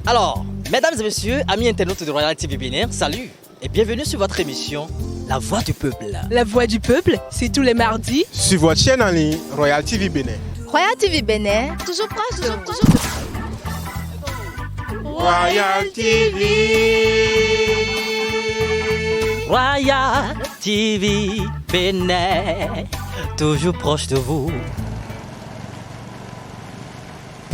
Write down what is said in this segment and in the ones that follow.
Alors, mesdames et messieurs, amis internautes de Royal TV Bénin, salut et bienvenue sur votre émission La Voix du Peuple. La Voix du Peuple, c'est tous les mardis sur votre chaîne en ligne Royal TV Bénin. Royal TV Bénin, toujours proche, toujours. Royal TV. Royal TV Bénin, toujours proche de vous.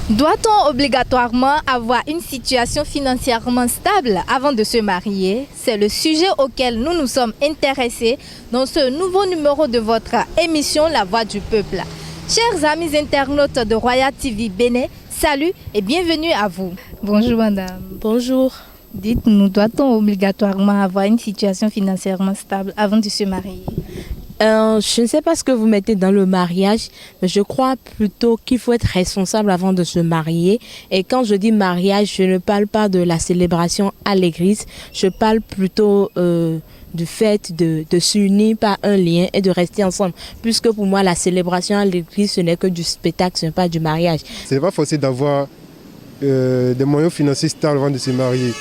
Doit-on obligatoirement avoir une situation financièrement stable avant de se marier? C'est le sujet auquel nous nous sommes intéressés dans ce nouveau numéro de votre émission La Voix du Peuple. Chers amis internautes de Royal TV Bénin, salut et bienvenue à vous. Bonjour madame. Bonjour. Dites-nous, doit-on obligatoirement avoir une situation financièrement stable avant de se marier? Je ne sais pas ce que vous mettez dans le mariage, mais je crois plutôt qu'il faut être responsable avant de se marier. Et quand je dis mariage, je ne parle pas de la célébration à l'église, je parle plutôt du fait de s'unir par un lien et de rester ensemble. Puisque pour moi, la célébration à l'église, ce n'est que du spectacle, ce n'est pas du mariage. Ce n'est pas forcé d'avoir des moyens financiers stables avant de se marier.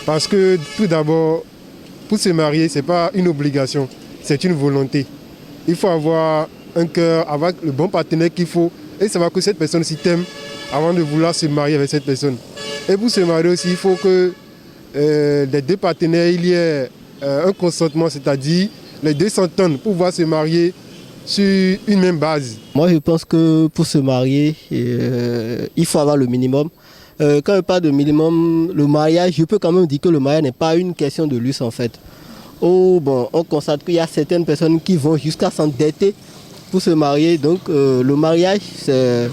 Parce que tout d'abord, pour se marier, ce n'est pas une obligation, c'est une volonté. Il faut avoir un cœur, avoir le bon partenaire qu'il faut et savoir que cette personne s'y t'aime avant de vouloir se marier avec cette personne. Et pour se marier aussi, il faut que les deux partenaires, il y ait un consentement, c'est-à-dire les deux s'entendent pour pouvoir se marier sur une même base. Moi, je pense que pour se marier, il faut avoir le minimum. Quand je parle de minimum, le mariage, je peux quand même dire que le mariage n'est pas une question de luxe en fait. On constate qu'il y a certaines personnes qui vont jusqu'à s'endetter pour se marier. Donc le mariage, c'est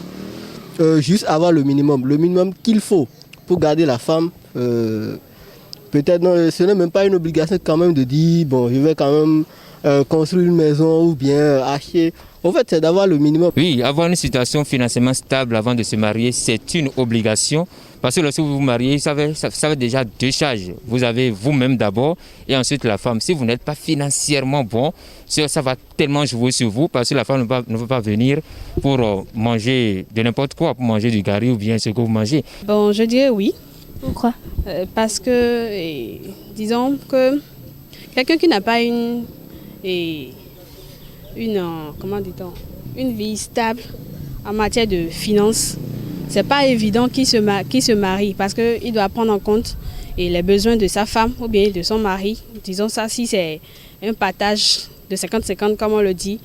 juste avoir le minimum qu'il faut pour garder la femme. Peut-être non, ce n'est même pas une obligation quand même de dire je vais quand même construire une maison ou bien acheter. En fait, c'est d'avoir le minimum. Oui, avoir une situation financièrement stable avant de se marier, c'est une obligation. Parce que lorsque vous vous mariez, ça fait déjà deux charges. Vous avez vous-même d'abord et ensuite la femme. Si vous n'êtes pas financièrement bon, ça va tellement jouer sur vous parce que la femme ne peut pas venir pour manger de n'importe quoi, pour manger du gari ou bien ce que vous mangez. Bon, je dirais oui. Pourquoi? Parce que, disons que quelqu'un qui n'a pas une vie stable en matière de finances, c'est pas évident qu'il se marie parce qu'il doit prendre en compte les besoins de sa femme ou bien de son mari. Disons ça, si c'est un partage de 50-50 comme on le dit,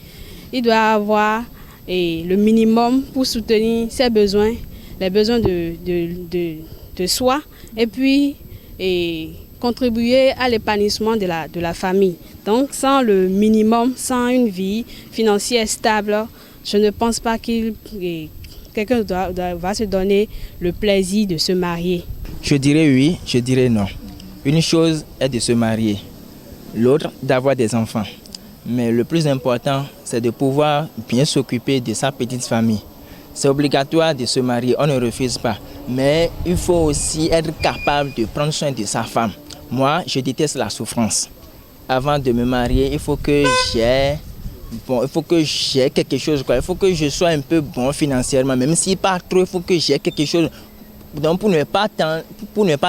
il doit avoir le minimum pour soutenir ses besoins, les besoins de soi et puis contribuer à l'épanouissement de la famille. Donc sans le minimum, sans une vie financière stable, je ne pense pas quelqu'un va se donner le plaisir de se marier. Je dirais oui, je dirais non. Une chose est de se marier, l'autre d'avoir des enfants. Mais le plus important, c'est de pouvoir bien s'occuper de sa petite famille. C'est obligatoire de se marier, on ne refuse pas. Mais il faut aussi être capable de prendre soin de sa femme. Moi, je déteste la souffrance. Avant de me marier, il faut que j'ai quelque chose. Il faut que je sois un peu bon financièrement. Même si pas trop, il faut que j'ai quelque chose. Donc pour ne pas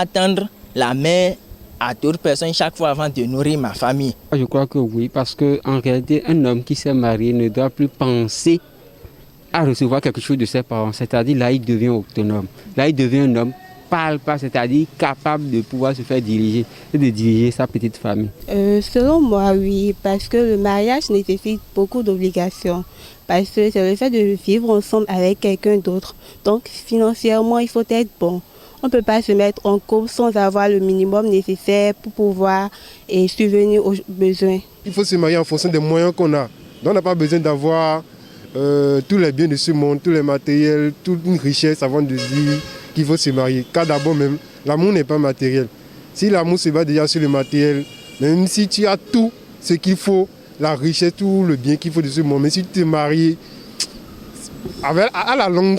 tendre la main à d'autres personnes chaque fois avant de nourrir ma famille. Je crois que oui, parce qu'en réalité, un homme qui s'est marié ne doit plus penser à recevoir quelque chose de ses parents. C'est-à-dire là, il devient autonome. Là, il devient un homme pas, c'est-à-dire capable de pouvoir se faire diriger et de diriger sa petite famille. Selon moi, oui, parce que le mariage nécessite beaucoup d'obligations. Parce que c'est le fait de vivre ensemble avec quelqu'un d'autre. Donc financièrement, il faut être bon. On ne peut pas se mettre en couple sans avoir le minimum nécessaire pour pouvoir subvenir aux besoins. Il faut se marier en fonction des moyens qu'on a. Donc on n'a pas besoin d'avoir tous les biens de ce monde, tous les matériels, toute une richesse avant de dire qu'il faut se marier. Car d'abord même, l'amour n'est pas matériel. Si l'amour se base déjà sur le matériel, même si tu as tout ce qu'il faut, la richesse, tout le bien qu'il faut de ce monde, mais si tu te maries, à la longue,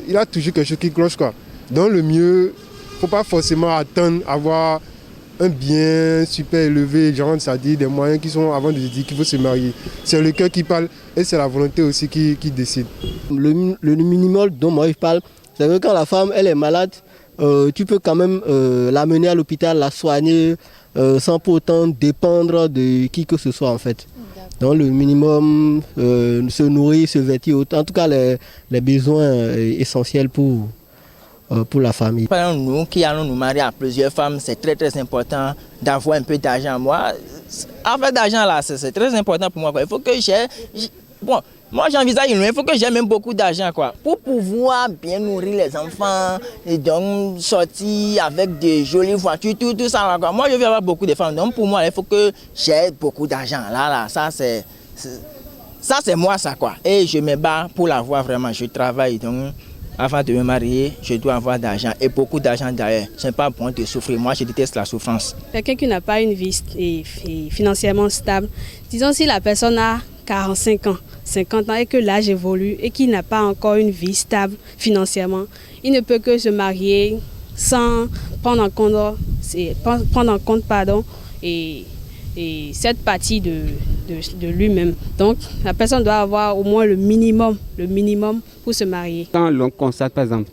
il a toujours quelque chose qui cloche, quoi. Donc le mieux, il ne faut pas forcément attendre avoir un bien super élevé, genre, c'est-à-dire des moyens qui sont avant de dire qu'il faut se marier. C'est le cœur qui parle et c'est la volonté aussi qui décide. Le minimum dont moi je parle, c'est que quand la femme elle est malade, tu peux quand même l'amener à l'hôpital, la soigner sans pour autant dépendre de qui que ce soit en fait. Donc le minimum, se nourrir, se vêtir, en tout cas les besoins essentiels pour la famille. Par exemple, nous qui allons nous marier à plusieurs femmes, c'est très très important d'avoir un peu d'argent. Moi, avoir d'argent là, c'est très important pour moi. Il faut que j'ai... Bon, moi j'envisage, il faut que j'ai même beaucoup d'argent pour pouvoir bien nourrir les enfants et donc sortir avec de jolies voitures, tout ça. Quoi. Moi je veux avoir beaucoup de femmes, donc pour moi il faut que j'ai beaucoup d'argent. Là, ça c'est moi ça quoi. Et je me bats pour l'avoir vraiment, je travaille donc. Avant de me marier, je dois avoir d'argent et beaucoup d'argent derrière. Ce n'est pas bon de souffrir. Moi, je déteste la souffrance. Quelqu'un qui n'a pas une vie financièrement stable, disons si la personne a 45 ans, 50 ans et que l'âge évolue et qu'il n'a pas encore une vie stable financièrement, il ne peut que se marier sans prendre en compte et cette partie de lui-même. Donc la personne doit avoir au moins le minimum pour se marier. Quand l'on constate par exemple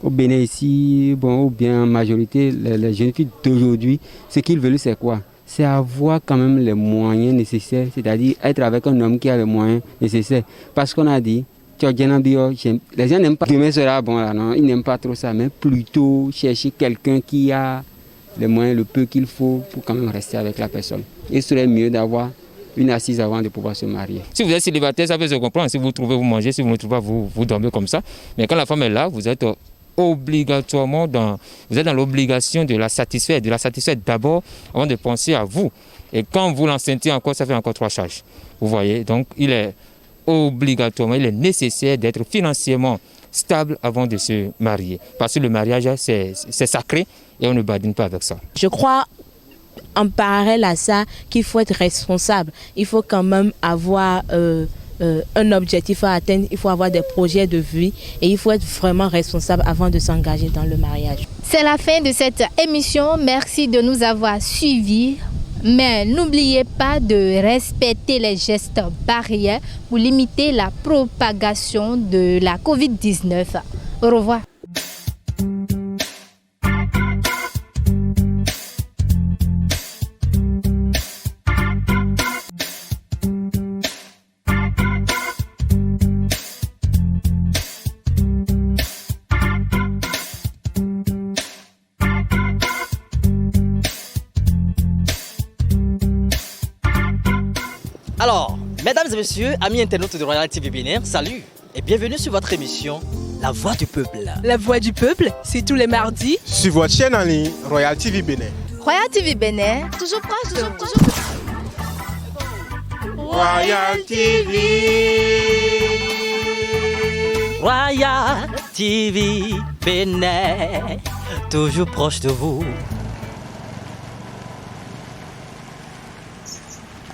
au Bénin ici, ou bien en majorité, les jeunes filles d'aujourd'hui, ce qu'ils veulent c'est quoi? C'est avoir quand même les moyens nécessaires, c'est-à-dire être avec un homme qui a les moyens nécessaires. Parce qu'on a dit, les gens n'aiment pas, demain sera bon là, non, ils n'aiment pas trop ça, mais plutôt chercher quelqu'un qui a les moyens, le peu qu'il faut pour quand même rester avec la personne. Il serait mieux d'avoir une assise avant de pouvoir se marier. Si vous êtes célibataire, ça peut se comprendre. Si vous trouvez, vous mangez. Si vous ne trouvez pas, vous dormez comme ça. Mais quand la femme est là, vous êtes obligatoirement dans l'obligation de la satisfaire d'abord avant de penser à vous. Et quand vous l'enceintez encore, ça fait encore 3 charges. Vous voyez, donc il est obligatoirement, il est nécessaire d'être financièrement stable avant de se marier. Parce que le mariage, c'est sacré et on ne badine pas avec ça. Je crois en parallèle à ça qu'il faut être responsable. Il faut quand même avoir un objectif à atteindre, il faut avoir des projets de vie et il faut être vraiment responsable avant de s'engager dans le mariage. C'est la fin de cette émission. Merci de nous avoir suivis. Mais n'oubliez pas de respecter les gestes barrières pour limiter la propagation de la Covid-19. Au revoir. Alors, mesdames et messieurs, amis internautes de Royal TV Bénin, salut et bienvenue sur votre émission La Voix du Peuple. La Voix du Peuple, c'est tous les mardis sur votre chaîne en ligne Royal TV Bénin. Royal TV Bénin, toujours proche, toujours proche. Royal TV. Royal TV Bénin, toujours proche de vous.